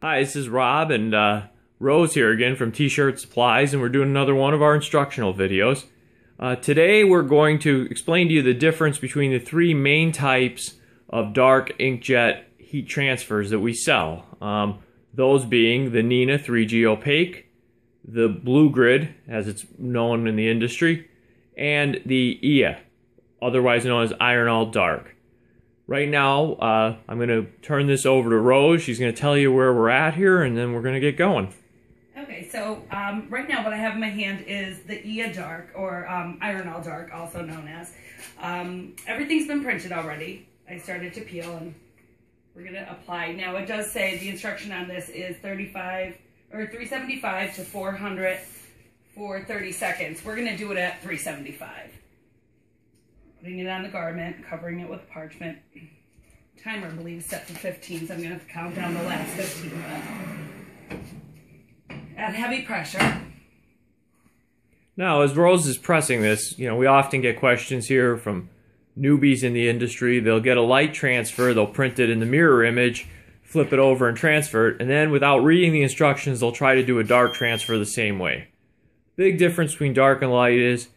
Hi, this is Rob and Rose here again from T-Shirt-Supplies, and we're doing another one of our instructional videos. Today we're going to explain to you the difference between the three main types of dark inkjet heat transfers that we sell. Those being the Neenah 3G Opaque, the Blue Grid, as it's known in the industry, and the IA, otherwise known as Iron All Dark. Right now, I'm going to turn this over to Rose. She's going to tell you where we're at here, and then we're going to get going. Okay, so right now what I have in my hand is the IA Dark, or Iron All Dark, also known as. Everything's been printed already. I started to peel, and we're going to apply. Now, it does say the instruction on this is 375 to 400 for 30 seconds. We're going to do it at 375. Putting it on the garment, covering it with parchment. Timer, I believe, is set for 15, so I'm going to have to count down the last 15. At heavy pressure. Now, as Rose is pressing this, we often get questions here from newbies in the industry. They'll get a light transfer, they'll print it in the mirror image, flip it over and transfer it, and then without reading the instructions, they'll try to do a dark transfer the same way. Big difference between dark and light is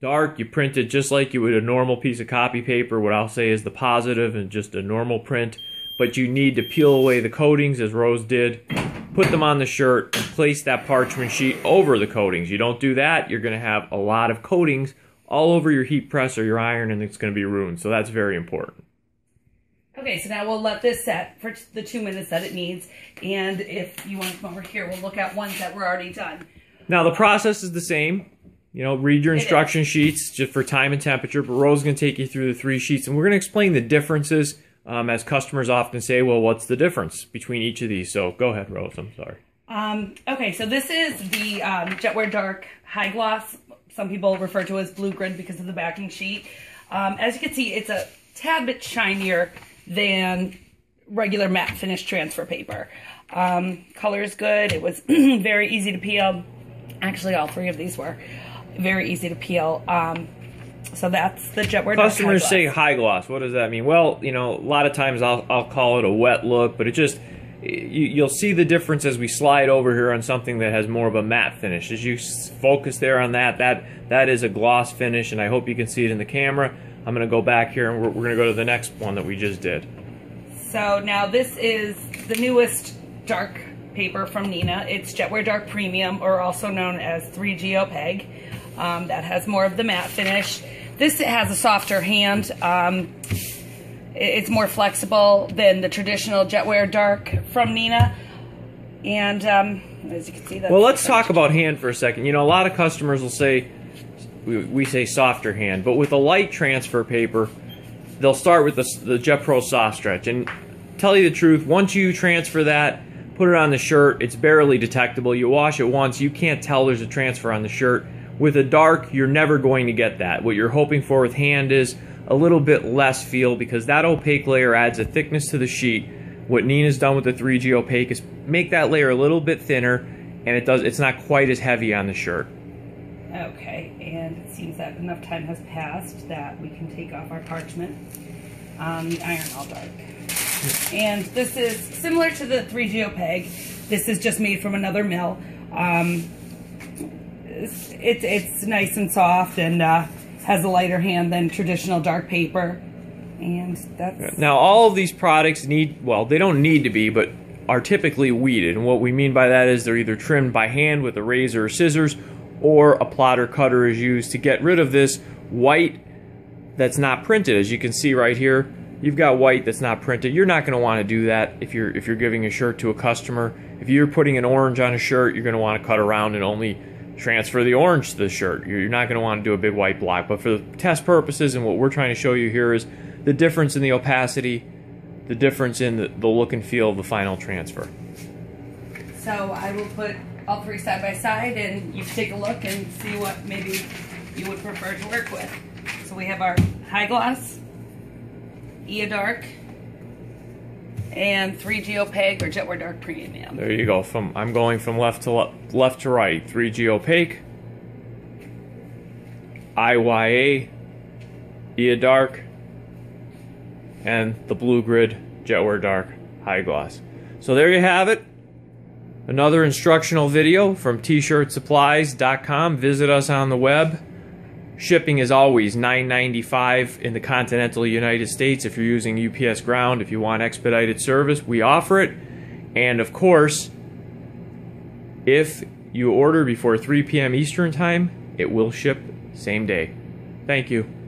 dark, you print it just like you would a normal piece of copy paper. What I'll say is the positive and just a normal print. But you need to peel away the coatings, as Rose did, put them on the shirt, and place that parchment sheet over the coatings. You don't do that, you're going to have a lot of coatings all over your heat press or your iron, and it's going to be ruined. So that's very important. Okay, so now we'll let this set for the 2 minutes that it needs. And if you want to come over here, we'll look at ones that were already done. Now, the process is the same. Read your instruction sheets just for time and temperature, but Rose is going to take you through the three sheets, and we're going to explain the differences, as customers often say, well, what's the difference between each of these? So go ahead, Rose, I'm sorry. Okay, so this is the Jetwear Dark High Gloss. Some people refer to it as Blue Grid because of the backing sheet. As you can see, it's a tad bit shinier than regular matte finish transfer paper. Color is good. It was very easy to peel. Actually, all three of these were very easy to peel. So that's the Jetwear Dark Customers say high gloss. What does that mean? Well, a lot of times I'll call it a wet look, but it just, you'll see the difference as we slide over here on something that has more of a matte finish. As you focus there on that is a gloss finish, and I hope you can see it in the camera. I'm going to go back here, and we're going to go to the next one that we just did. So now this is the newest dark paper from Neenah. It's Jetwear Dark Premium, or also known as 3G Opaque. That has more of the matte finish. This has a softer hand. It's more flexible than the traditional Jetwear Dark from Neenah. And as you can see, that's... Well, let's talk about hand for a second. A lot of customers will say, we say softer hand, but with a light transfer paper, they'll start with the Jet Pro Soft Stretch. And tell you the truth, once you transfer that, put it on the shirt, it's barely detectable. You wash it once, you can't tell there's a transfer on the shirt. With a dark, you're never going to get that. What you're hoping for with hand is a little bit less feel, because that opaque layer adds a thickness to the sheet. What Neenah's done with the 3G Opaque is make that layer a little bit thinner, and it's not quite as heavy on the shirt. Okay, and it seems that enough time has passed that we can take off our parchment. The Iron All Dark. And this is similar to the 3G Opaque. This is just made from another mill. It's nice and soft, and has a lighter hand than traditional dark paper. And that's... Now, all of these products they don't need to be, but are typically weeded. And what we mean by that is they're either trimmed by hand with a razor or scissors, or a plotter cutter is used to get rid of this white that's not printed. As you can see right here, you've got white that's not printed. You're not going to want to do that if you're giving a shirt to a customer. If you're putting an orange on a shirt, you're going to want to cut around and only transfer the orange to the shirt. You're not going to want to do a big white block. But for the test purposes, and what we're trying to show you here is the difference in the opacity, the difference in the look and feel of the final transfer. So I will put all three side by side, and you take a look and see what maybe you would prefer to work with. So we have our high gloss, IA Dark, and 3G Opaque, or Jetwear Dark Premium. There you go. I'm going from left to right. 3G Opaque, IYA, IA Dark, and the Blue Grid Jetwear Dark High Gloss. So there you have it. Another instructional video from tshirtsupplies.com. Visit us on the web. Shipping is always $9.95 in the continental United States if you're using UPS Ground. If you want expedited service, we offer it. And of course, if you order before 3 p.m. Eastern Time, it will ship same day. Thank you.